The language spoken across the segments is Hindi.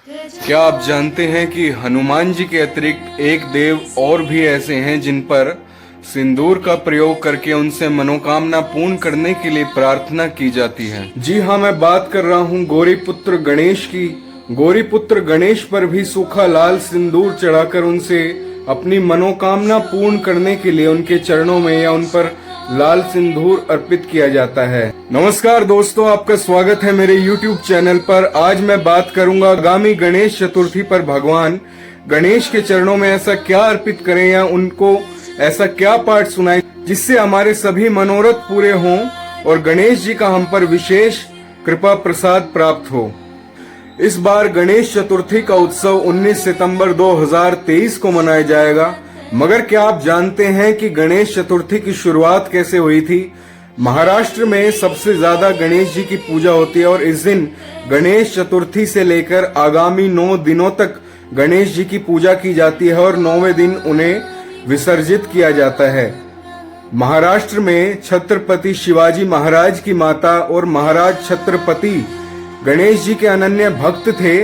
क्या आप जानते हैं कि हनुमान जी के अतिरिक्त एक देव और भी ऐसे हैं जिन पर सिंदूर का प्रयोग करके उनसे मनोकामना पूर्ण करने के लिए प्रार्थना की जाती है। जी हाँ, मैं बात कर रहा हूँ गौरीपुत्र गणेश की। गौरीपुत्र गणेश पर भी सूखा लाल सिंदूर चढ़ाकर उनसे अपनी मनोकामना पूर्ण करने के लिए उनके चरणों में या उन पर लाल सिंदूर अर्पित किया जाता है। नमस्कार दोस्तों, आपका स्वागत है मेरे YouTube चैनल पर। आज मैं बात करूंगा आगामी गणेश चतुर्थी पर भगवान गणेश के चरणों में ऐसा क्या अर्पित करें या उनको ऐसा क्या पाठ सुनाएं जिससे हमारे सभी मनोरथ पूरे हों और गणेश जी का हम पर विशेष कृपा प्रसाद प्राप्त हो। इस बार गणेश चतुर्थी का उत्सव 19 सितंबर 2023 को मनाया जाएगा। मगर क्या आप जानते हैं कि गणेश चतुर्थी की शुरुआत कैसे हुई थी? महाराष्ट्र में सबसे ज्यादा गणेश जी की पूजा होती है और इस दिन गणेश चतुर्थी से लेकर आगामी 9 दिनों तक गणेश जी की पूजा की जाती है और 9वें दिन उन्हें विसर्जित किया जाता है। महाराष्ट्र में छत्रपति शिवाजी महाराज की माता और महाराज छत्रपति गणेश जी के अनन्य भक्त थे।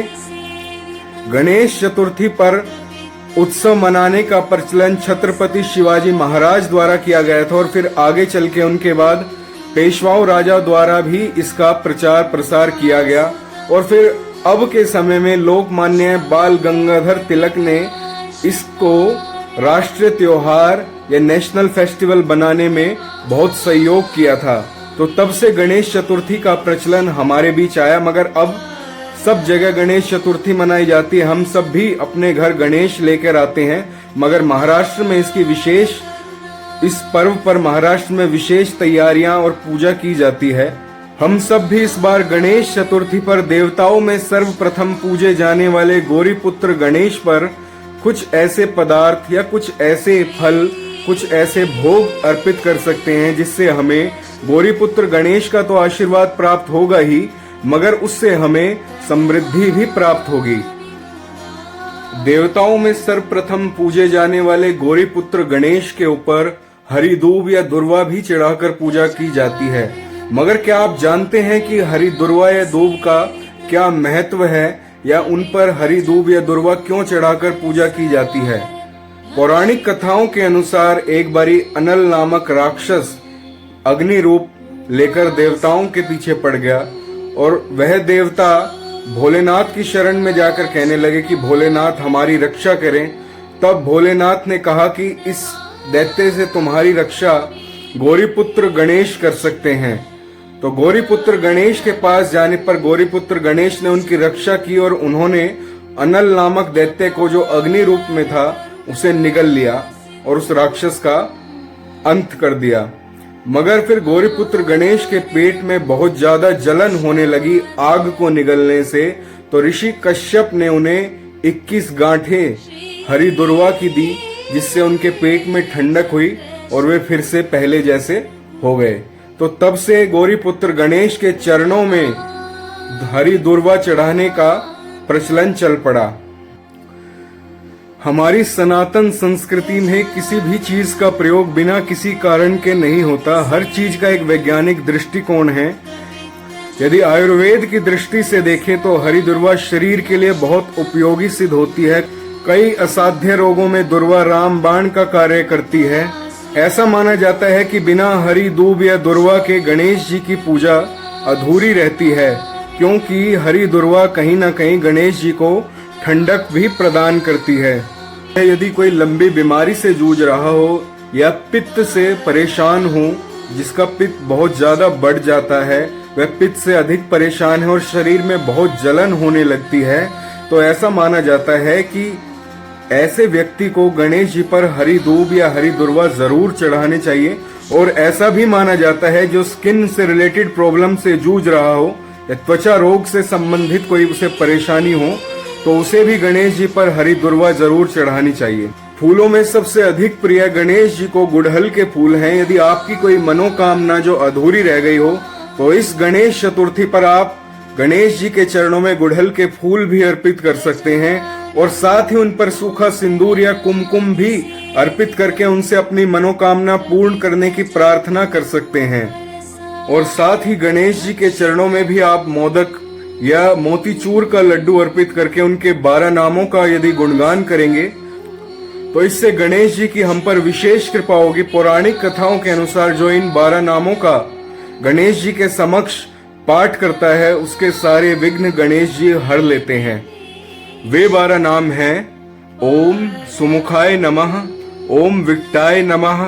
गणेश चतुर्थी पर उत्सव मनाने का प्रचलन छत्रपति शिवाजी महाराज द्वारा किया गया था और फिर आगे चल के उनके बाद पेशवाओं राजा द्वारा भी इसका प्रचार प्रसार किया गया और फिर अब के समय में लोकमान्य बाल गंगाधर तिलक ने इसको राष्ट्रीय त्योहार या नेशनल फेस्टिवल बनाने में बहुत सहयोग किया था। तो तब से गणेश चतुर्थी का प्रचलन हमारे बीच आया। मगर अब सब जगह गणेश चतुर्थी मनाई जाती है, हम सब भी अपने घर गणेश लेकर आते हैं। मगर महाराष्ट्र में इस पर्व पर महाराष्ट्र में विशेष तैयारियां और पूजा की जाती है। हम सब भी इस बार गणेश चतुर्थी पर देवताओं में सर्वप्रथम पूजे जाने वाले गौरीपुत्र गणेश पर कुछ ऐसे पदार्थ या कुछ ऐसे फल, कुछ ऐसे भोग अर्पित कर सकते हैं जिससे हमें गौरीपुत्र गणेश का तो आशीर्वाद प्राप्त होगा ही, मगर उससे हमें समृद्धि भी प्राप्त होगी। देवताओं में सर्वप्रथम पूजे जाने वाले गौरीपुत्र गणेश के ऊपर हरी दूब या दुर्वा भी चढ़ाकर पूजा की जाती है। मगर क्या आप जानते हैं कि हरी दुर्वा या दूब का क्या महत्व है या उन पर हरी दूब या दुर्वा क्यों चढ़ाकर पूजा की जाती है? पौराणिक कथाओं के अनुसार एक बारी अनल नामक राक्षस अग्नि रूप लेकर देवताओं के पीछे पड़ गया और वह देवता भोलेनाथ की शरण में जाकर कहने लगे कि भोलेनाथ हमारी रक्षा करें। तब भोलेनाथ ने कहा कि इस दैत्य से तुम्हारी रक्षा गौरीपुत्र गणेश कर सकते हैं। तो गौरीपुत्र गणेश के पास जाने पर गौरीपुत्र गणेश ने उनकी रक्षा की और उन्होंने अनल नामक दैत्य को जो अग्नि रूप में था उसे निगल लिया और उस राक्षस का अंत कर दिया। मगर फिर गौरीपुत्र गणेश के पेट में बहुत ज्यादा जलन होने लगी आग को निगलने से। तो ऋषि कश्यप ने उन्हें 21 गांठें हरी दुर्वा की दी जिससे उनके पेट में ठंडक हुई और वे फिर से पहले जैसे हो गए। तो तब से गौरीपुत्र गणेश के चरणों में हरी दुर्वा चढ़ाने का प्रचलन चल पड़ा। हमारी सनातन संस्कृति में किसी भी चीज का प्रयोग बिना किसी कारण के नहीं होता। हर चीज का एक वैज्ञानिक दृष्टिकोण है। यदि आयुर्वेद की दृष्टि से देखें तो हरी दुर्वा शरीर के लिए बहुत उपयोगी सिद्ध होती है। कई असाध्य रोगों में दुर्वा रामबाण का कार्य करती है। ऐसा माना जाता है कि बिना हरी दूब या दुर्वा के गणेश जी की पूजा अधूरी रहती है, क्योंकि हरी दुर्वा कहीं न कहीं गणेश जी को ठंडक भी प्रदान करती है। यदि कोई लंबी बीमारी से जूझ रहा हो या पित्त से परेशान हो, जिसका पित्त बहुत ज्यादा बढ़ जाता है, वह पित्त से अधिक परेशान है और शरीर में बहुत जलन होने लगती है, तो ऐसा माना जाता है कि ऐसे व्यक्ति को गणेश जी पर हरी दूब या हरी दुर्वा जरूर चढ़ाने चाहिए। और ऐसा भी माना जाता है जो स्किन से रिलेटेड प्रॉब्लम से जूझ रहा हो या त्वचा रोग से संबंधित कोई उसे परेशानी हो, तो उसे भी गणेश जी पर हरी दुर्वा जरूर चढ़ानी चाहिए। फूलों में सबसे अधिक प्रिय गणेश जी को गुड़हल के फूल हैं। यदि आपकी कोई मनोकामना जो अधूरी रह गई हो तो इस गणेश चतुर्थी पर आप गणेश जी के चरणों में गुड़हल के फूल भी अर्पित कर सकते हैं और साथ ही उन पर सूखा सिंदूर या कुमकुम भी अर्पित करके उनसे अपनी मनोकामना पूर्ण करने की प्रार्थना कर सकते हैं। और साथ ही गणेश जी के चरणों में भी आप मोदक या मोतीचूर का लड्डू अर्पित करके उनके 12 नामों का यदि गुणगान करेंगे तो इससे गणेश जी की हम पर विशेष कृपा होगी। पौराणिक कथाओं के अनुसार जो इन 12 नामों का गणेश जी के समक्ष पाठ करता है उसके सारे विघ्न गणेश जी हर लेते हैं। वे 12 नाम हैं ओम सुमुखाय नमः, ओम विकटाय नमः,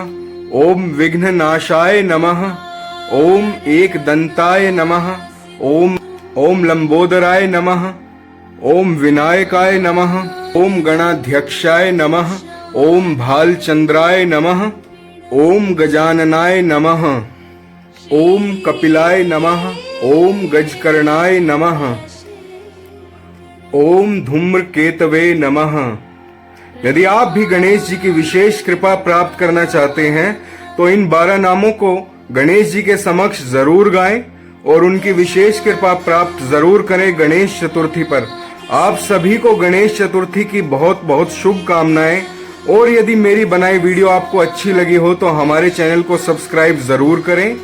ओम विघ्ननाशाय नमः, ओम एकदंताय नमः, ओम लंबोदराय नमः, ओम विनायकाय नमः, ओम गणाध्यक्षाय नमः, ओम भालचंद्राय नमः, ओम गजाननाय नमः, ओम कपिलाय नमः, ओम गजकर्णाय नमः, ओम धूम्रकेतवे नमः। यदि आप भी गणेश जी की विशेष कृपा प्राप्त करना चाहते हैं तो इन 12 नामों को गणेश जी के समक्ष जरूर गाएं और उनकी विशेष कृपा प्राप्त जरूर करें गणेश चतुर्थी पर। आप सभी को गणेश चतुर्थी की बहुत बहुत शुभकामनाएं। और यदि मेरी बनाई वीडियो आपको अच्छी लगी हो तो हमारे चैनल को सब्सक्राइब जरूर करें